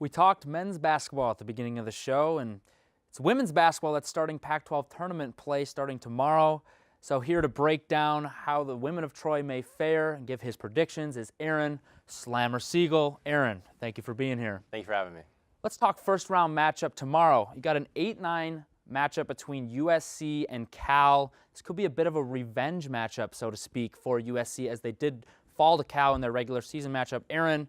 We talked men's basketball at the beginning of the show, and it's women's basketball that's starting Pac-12 tournament play starting tomorrow. So here to break down how the women of Troy may fare and give his predictions is Aaron Slammer Siegel. Aaron, thank you for being here. Thank you for having me. Let's talk first round matchup tomorrow. You got an 8-9 matchup between USC and Cal. This could be a bit of a revenge matchup, so to speak, for USC as they did fall to Cal in their regular season matchup. Aaron,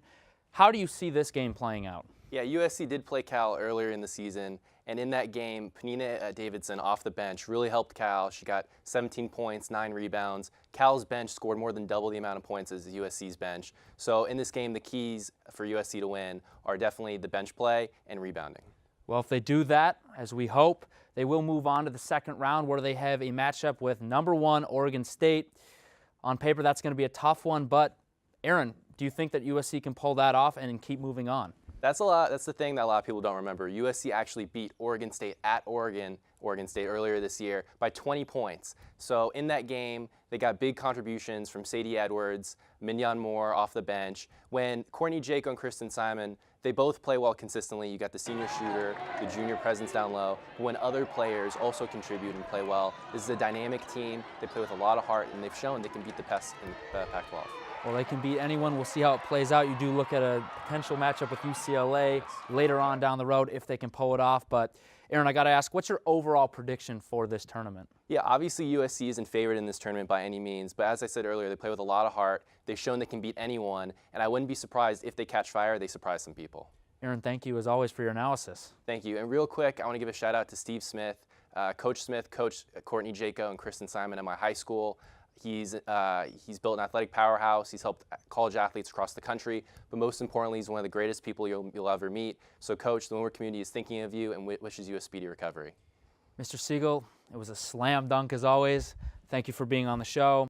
how do you see this game playing out? Yeah, USC did play Cal earlier in the season, and in that game, Panina Davidson off the bench really helped Cal. She got 17 points, 9 rebounds. Cal's bench scored more than double the amount of points as USC's bench. So in this game, the keys for USC to win are definitely the bench play and rebounding. Well, if they do that, as we hope, they will move on to the second round where they have a matchup with #1 Oregon State. On paper, that's going to be a tough one, but Aaron, do you think that USC can pull that off and keep moving on? That's the thing that a lot of people don't remember. USC actually beat Oregon State at Oregon State earlier this year by 20 points. So in that game, they got big contributions from Sadie Edwards, Mignon Moore off the bench. When Courtney Jaco and Kristen Simon, they both play well consistently. You got the senior shooter, the junior presence down low. But when other players also contribute and play well, this is a dynamic team. They play with a lot of heart, and they've shown they can beat the best in Pac-12. Well, they can beat anyone. We'll see how it plays out. You do look at a potential matchup with UCLA later on down the road if they can pull it off. But, Aaron, I got to ask, what's your overall prediction for this tournament? Yeah, obviously USC isn't favored in this tournament by any means, but as I said earlier, they play with a lot of heart. They've shown they can beat anyone, and I wouldn't be surprised if they catch fire, they surprise some people. Aaron, thank you as always for your analysis. Thank you. And real quick, I want to give a shout out to Steve Smith. Coach Smith coached Courtney Jaco and Kristen Simon at my high school. He's built an athletic powerhouse. He's helped college athletes across the country, but most importantly, he's one of the greatest people you'll ever meet. So, Coach, the Windward community is thinking of you and wishes you a speedy recovery. Mr. Siegel, it was a slam dunk as always. Thank you for being on the show.